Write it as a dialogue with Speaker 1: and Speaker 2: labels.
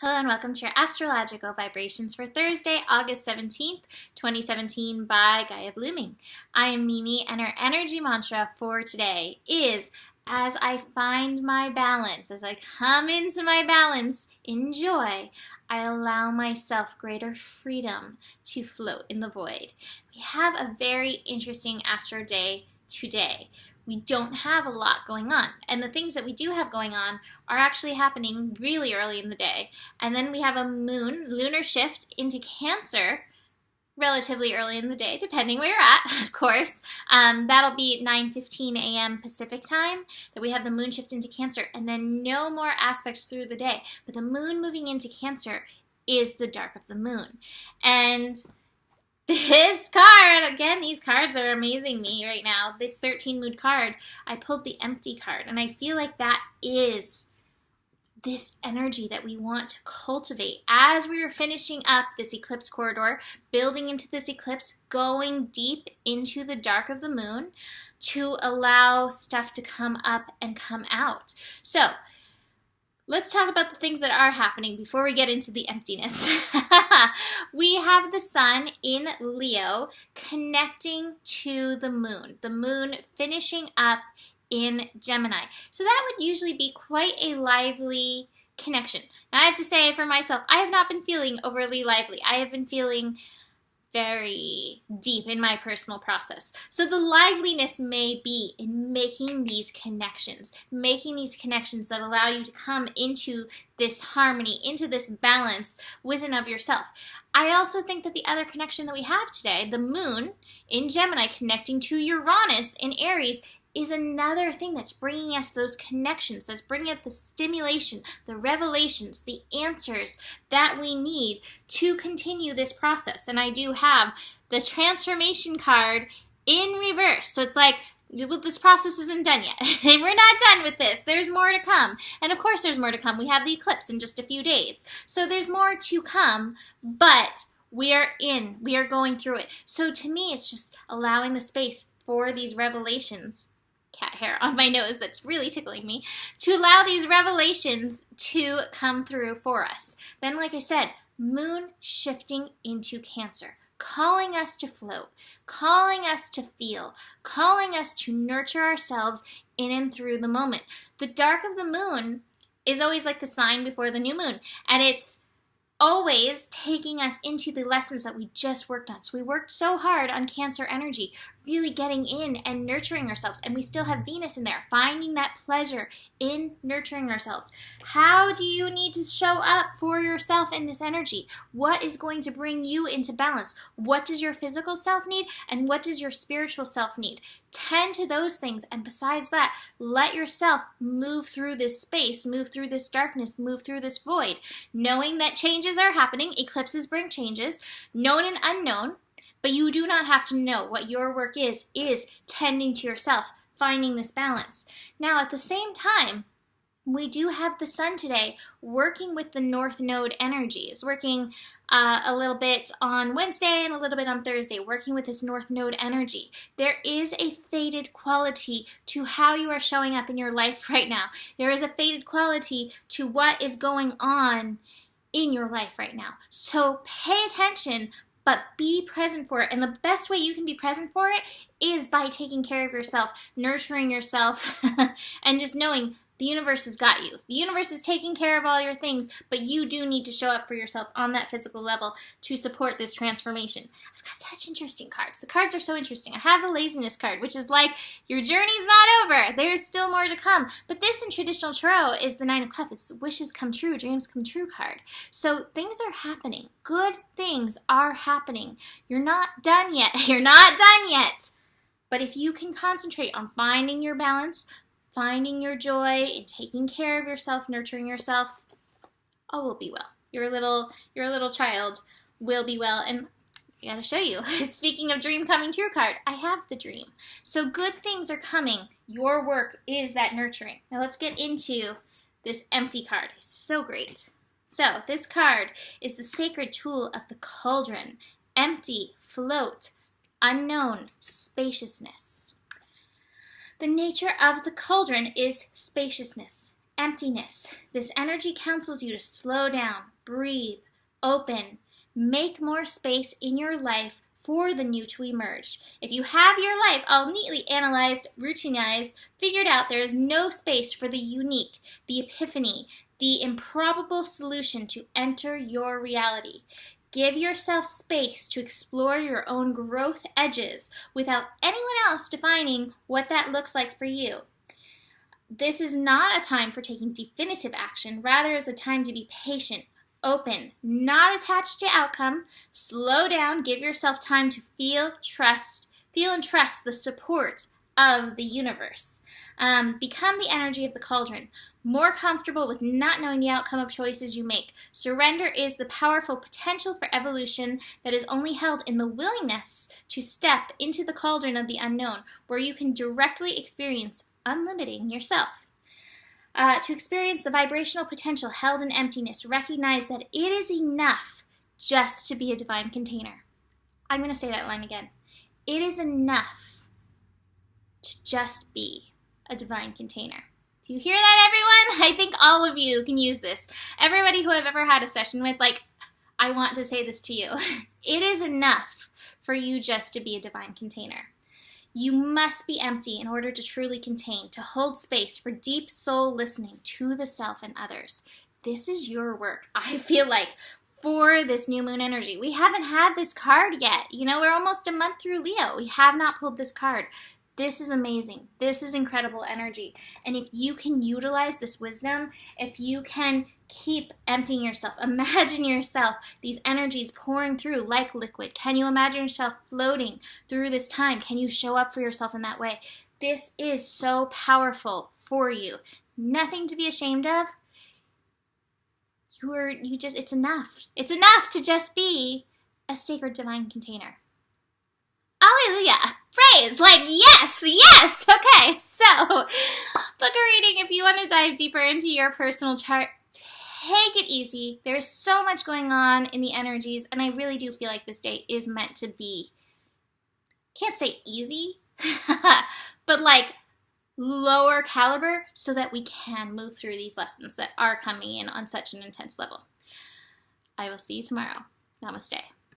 Speaker 1: Hello and welcome to your astrological vibrations for Thursday, August 17th, 2017 by Gaia Blooming. I am Mimi and our energy mantra for today is, as I find my balance, as I come into my balance in joy, I allow myself greater freedom to float in the void. We have a very interesting astro day today. We don't have a lot going on. And the things that we do have going on are actually happening really early in the day. And then we have a lunar shift into Cancer relatively early in the day, depending where you're at, of course. That'll be at 9:15 a.m. Pacific time that we have the moon shift into Cancer. And then no more aspects through the day. But the moon moving into Cancer is the dark of the moon. And this card, again, these cards are amazing me right now. This 13 mood card, I pulled the empty card, and I feel like that is this energy that we want to cultivate as we are finishing up this eclipse corridor, building into this eclipse, going deep into the dark of the moon to allow stuff to come up and come out. So, let's talk about the things that are happening before we get into the emptiness. We have the sun in Leo connecting to the moon finishing up in Gemini. So that would usually be quite a lively connection. Now I have to say for myself, I have not been feeling overly lively. I have been feeling very deep in my personal process. So the liveliness may be in making these connections that allow you to come into this harmony, into this balance within of yourself. I also think that the other connection that we have today, the moon in Gemini connecting to Uranus in Aries, is another thing that's bringing us those connections, that's bringing us the stimulation, the revelations, the answers that we need to continue this process. And I do have the transformation card in reverse. So it's like, this process isn't done yet. We're not done with this. There's more to come. And of course there's more to come. We have the eclipse in just a few days. So there's more to come, but we are going through it. So to me, it's just allowing the space for these revelations, cat hair on my nose that's really tickling me, to allow these revelations to come through for us. Then, like I said, moon shifting into Cancer, calling us to float, calling us to feel, calling us to nurture ourselves in and through the moment. The dark of the moon is always like the sign before the new moon, and it's always taking us into the lessons that we just worked on. So we worked so hard on Cancer energy, really getting in and nurturing ourselves. And we still have Venus in there, finding that pleasure in nurturing ourselves. How do you need to show up for yourself in this energy? What is going to bring you into balance? What does your physical self need? And what does your spiritual self need? Tend to those things. And besides that, let yourself move through this space, move through this darkness, move through this void, knowing that changes are happening. Eclipses bring changes, known and unknown. But you do not have to know. What your work is tending to yourself, finding this balance. Now, at the same time, we do have the sun today working with the North Node energy. It's working a little bit on Wednesday and a little bit on Thursday, working with this North Node energy. There is a faded quality to how you are showing up in your life right now. There is a faded quality to what is going on in your life right now. So pay attention, but be present for it. And the best way you can be present for it is by taking care of yourself, nurturing yourself, and just knowing the universe has got you. The universe is taking care of all your things, but you do need to show up for yourself on that physical level to support this transformation. I've got such interesting cards. The cards are so interesting. I have the laziness card, which is like, your journey's not over. There's still more to come. But this in traditional tarot is the Nine of Cups. It's wishes come true, dreams come true card. So things are happening. Good things are happening. You're not done yet. You're not done yet. But if you can concentrate on finding your balance, finding your joy, and taking care of yourself, nurturing yourself, all will be well. Your little child will be well. And I gotta show you, speaking of dream coming true card, I have the dream. So good things are coming. Your work is that nurturing. Now let's get into this empty card. It's so great. So this card is the sacred tool of the cauldron. Empty, float, unknown, spaciousness. The nature of the cauldron is spaciousness, emptiness. This energy counsels you to slow down, breathe, open, make more space in your life for the new to emerge. If you have your life all neatly analyzed, routinized, figured out, there is no space for the unique, the epiphany, the improbable solution to enter your reality. Give yourself space to explore your own growth edges without anyone else defining what that looks like for you. This is not a time for taking definitive action, rather is a time to be patient, open, not attached to outcome. Slow down, give yourself time to feel and trust the support of the universe. Become the energy of the cauldron, more comfortable with not knowing the outcome of choices you make. Surrender is the powerful potential for evolution that is only held in the willingness to step into the cauldron of the unknown, where you can directly experience unlimiting yourself. To experience the vibrational potential held in emptiness, recognize that it is enough just to be a divine container. I'm going to say that line again. It is enough to just be a divine container. Do you hear that, everyone? I think all of you can use this. Everybody who I've ever had a session with, I want to say this to you. It is enough for you just to be a divine container. You must be empty in order to truly contain, to hold space for deep soul listening to the self and others. This is your work, I feel like, for this new moon energy. We haven't had this card yet. We're almost a month through Leo. We have not pulled this card. This is amazing. This is incredible energy. And if you can utilize this wisdom, if you can keep emptying yourself, imagine yourself, these energies pouring through like liquid. Can you imagine yourself floating through this time? Can you show up for yourself in that way? This is so powerful for you. Nothing to be ashamed of. It's enough. It's enough to just be a sacred divine container. Hallelujah. Praise. Yes. Okay. So, book a reading if you want to dive deeper into your personal chart. Take it easy. There's so much going on in the energies, and I really do feel like this day is meant to be, can't say easy, but lower caliber so that we can move through these lessons that are coming in on such an intense level. I will see you tomorrow. Namaste.